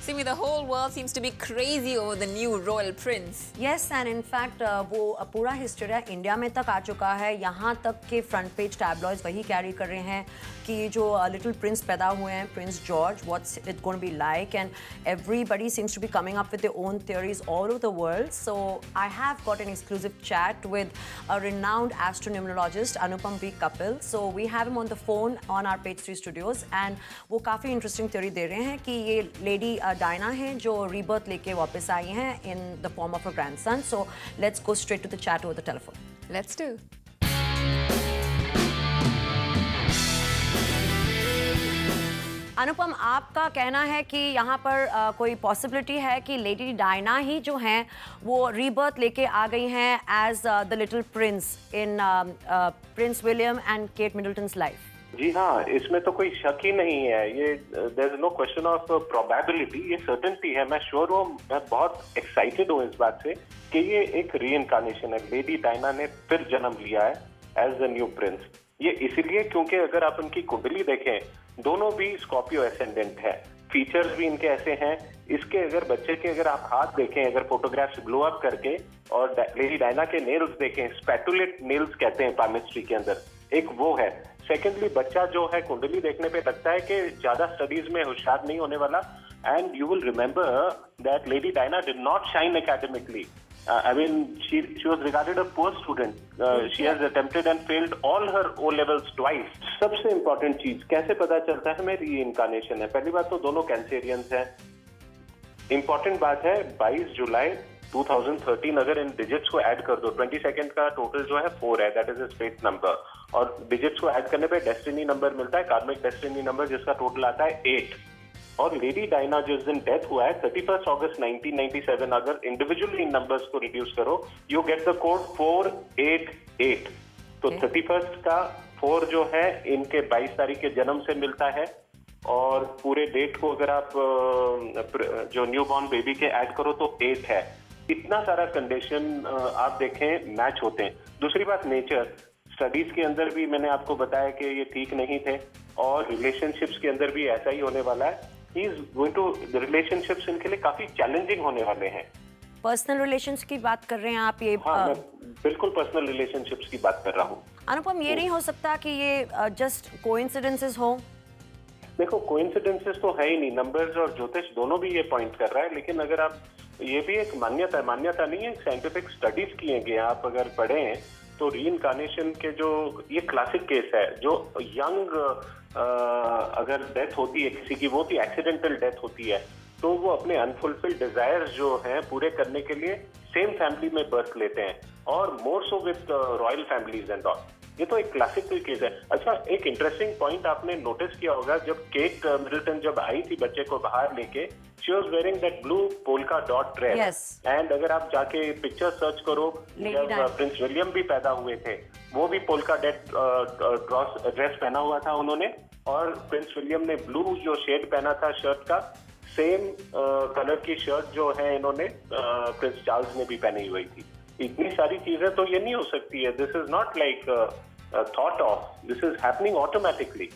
Simi, the whole world seems to be crazy over the new royal prince. Yes, and in fact वो पूरा history India में तक आ चुका है. यहाँ तक के फ्रंट पेज टैबलॉइड्स वही कैरी कर रहे हैं कि जो लिटिल प्रिंस पैदा हुए हैं, prince George, what's it going to be like, and everybody seems to be coming up with their own theories all over the world. So I have got an exclusive chat with a renowned astronumerologist, Anupam V. Kapil. So we have him on the phone on our Page 3 studios, and वो काफ़ी interesting theory दे रहे हैं कि ये lady Diana हैं जो rebirth लेके वापस आई हैं in the form of a grandson. So let's go straight to the chat over the telephone. Let's do. अनुपम, आपका कहना है कि यहाँ पर कोई पॉसिबिलिटी है कि लेडी डायना ही जो हैं वो रीबर्थ लेके आ गई हैं as the little prince in prince William and Kate Middleton's life. जी हाँ, इसमें तो कोई शक ही नहीं है. ये there is no question of probability, ये सर्टेनिटी है. मैं श्योर हूँ, मैं बहुत एक्साइटेड हूँ इस बात से कि ये एक रीइंकार्नेशन है. लेडी डायना ने फिर जन्म लिया है एज द न्यू प्रिंस. ये इसीलिए क्योंकि अगर आप उनकी कुंडली देखें, दोनों भी स्कॉर्पियो एसेंडेंट है. फीचर्स भी इनके ऐसे हैं. इसके अगर बच्चे के अगर आप हाथ देखें, अगर फोटोग्राफ्स ग्लो अप करके, और लेडी डायना के नेल्स देखें, स्पैटुलेट नेल्स कहते हैं पामिस्ट्री के अंदर, एक वो है. सेकेंडली, बच्चा जो है कुंडली देखने पे लगता है कि ज्यादा स्टडीज में होशियार नहीं होने वाला. And you will remember that lady Diana did not shine academically. I mean, she was regarded a poor student. She has attempted and failed all her O levels twice. सबसे इम्पोर्टेंट चीज कैसे पता चलता है हमें रीइंकार्नेशन है? पहली बात तो दोनों कैंसेरियंस हैं. इम्पोर्टेंट बात है 22 जुलाई 2013 अगर इन डिजिट्स को ऐड कर दो, 22 का टोटल जो है 4 है, that is a straight number. और डिजिट्स को ऐड करने पे डेस्टिनी नंबर मिलता है, कार्मिक डेस्टिनी नंबर, जिसका टोटल आता है 8. और लेडी डायना जिस दिन डेथ हुआ है 31 अगस्त 1997, अगर इंडिविजुअली इन नंबर्स को रिड्यूस करो, यू गेट द कोड 488. तो 31 का 4 जो है इनके 22 तारीख के जन्म से मिलता है. और पूरे डेट को अगर आप जो न्यू बॉर्न बेबी के ऐड करो तो 8 है. इतना सारा कंडीशन आप देखें मैच होते हैं. दूसरी बात, नेचर स्टडीज के अंदर भी मैंने आपको बताया कि ये ठीक नहीं थे, और रिलेशनशिप्स के अंदर भी ऐसा ही होने वाला है. He is going to, the relationships इनके लिए काफी चैलेंजिंग होने वाले हैं. पर्सनल रिलेशंस की बात कर रहे हैं आप? ये हाँ, मैं बिल्कुल पर्सनल रिलेशनशिप्स की बात कर रहा हूँ. अनुपम, ये नहीं हो सकता कि ये जस्ट कोइंसिडेंसेस हो? देखो, कोइंसिडेंसेस तो है ही नहीं. नंबर्स और ज्योतिष दोनों भी ये पॉइंट कर रहा है. लेकिन अगर आप, ये भी एक मान्यता नहीं है, साइंटिफिक स्टडीज किए गए, आप अगर पढ़े हैं तो रीइंकार्नेशन के जो ये क्लासिक केस है, जो यंग अगर डेथ होती है किसी की, वो भी एक्सीडेंटल डेथ होती है, तो वो अपने अनफुलफिल्ड डिजायर्स जो हैं पूरे करने के लिए सेम फैमिली में बर्थ लेते हैं, और more so with royal families and all. ये तो एक क्लासिकल केस है. अच्छा, एक इंटरेस्टिंग पॉइंट आपने नोटिस किया होगा, जब केट मिडलटन जब आई थी बच्चे को बाहर लेके, she was wearing that blue polka dot dress. And अगर आप जाके पिक्चर सर्च करो, जब प्रिंस विलियम भी पैदा हुए थे, वो भी पोल्का ड्रेस पहना हुआ था उन्होंने. और प्रिंस विलियम ने ब्लू जो शेड पहना था शर्ट का, सेम कलर की शर्ट जो है इन्होंने प्रिंस चार्ल्स ने भी पहनी हुई थी. इतनी सारी चीजें तो ये नहीं हो सकती है. This is not like thought of, this is happening automatically.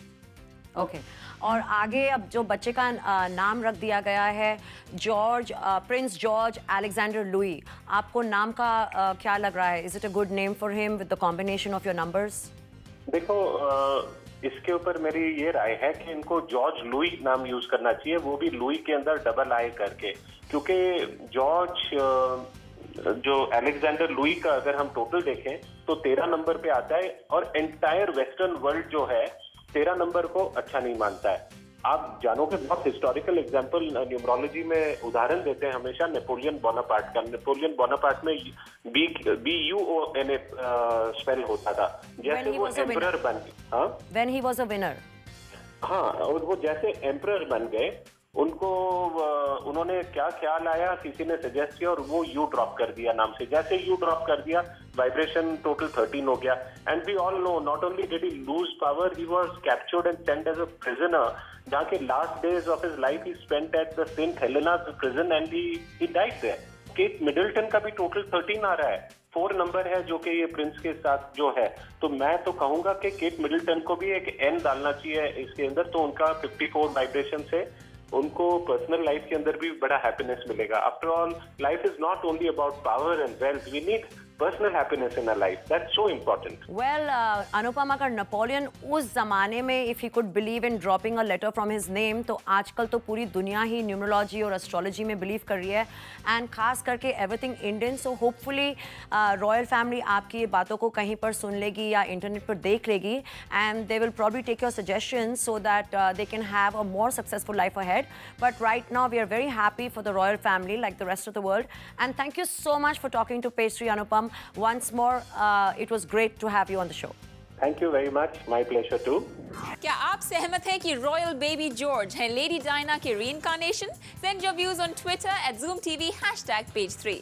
Okay. और आगे अब जो बच्चे का नाम रख दिया गया है George, Prince George Alexander Louis, आपको नाम का क्या लग रहा है? Is it a good name for him with the combination of your numbers? देखो, इसके ऊपर मेरी ये राय है कि इनको जॉर्ज लुई नाम यूज करना चाहिए, वो भी लुई के अंदर डबल आई करके, क्योंकि जॉर्ज जो अलेक्जेंडर लुई का अगर हम टोटल देखें तो 13 नंबर पे आता है, और एंटायर वेस्टर्न वर्ल्ड जो है 13 नंबर को अच्छा नहीं मानता है. आप जानोगे, बहुत हिस्टोरिकल एग्जांपल न्यूमरोलॉजी में उदाहरण देते हैं हमेशा नेपोलियन बोनापार्ट का. नेपोलियन बोनापार्ट में BUON स्पेल होता था, जैसे वो एम्परर बन गए. When he was a winner. हाँ, और वो जैसे एम्परर बन गए, उनको उन्होंने क्या ख्याल आया, किसी ने सजेस्ट किया, और वो यू ड्रॉप कर दिया नाम से. जैसे यू ड्रॉप कर दिया, वाइब्रेशन टोटल 13 हो गया. And we all know, not only did he lose power, he was captured and sent as a prisoner, जहाँ के last days of his life he spent at the Saint Helena prison and he died there. Kate Middleton का भी total 13 आ रहा है. 4 number है जो कि ये प्रिंस के साथ जो है. तो मैं तो कहूंगा कि केट मिडलटन को भी एक एन डालना चाहिए इसके अंदर, तो उनका 54 वाइब्रेशन से उनको पर्सनल लाइफ के अंदर भी बड़ा हैप्पीनेस मिलेगा. After all life is not only about power and wealth. We need personal happiness in our life. That's so important. Well, Anupam, अगर नेपोलियन उस जमाने में if he could believe in dropping a letter from his name, तो आजकल तो पूरी दुनिया ही numerology और एस्ट्रोलॉजी में बिलीव कर रही है, एंड खास करके everything Indian. So hopefully royal family आपकी ये बातों को कहीं पर सुन लेगी या इंटरनेट पर देख लेगी, and they will probably take your suggestions so that they can have a more successful life ahead. But right now we are very happy for the royal family like the rest of the world, and thank you so much for talking to Pastry, Anupam. Once more, it was great to have you on the show. Thank you very much. My pleasure too. क्या आप सहमत हैं कि royal baby George है lady Diana के reincarnation? Send your views on Twitter @ZoomTV #page3.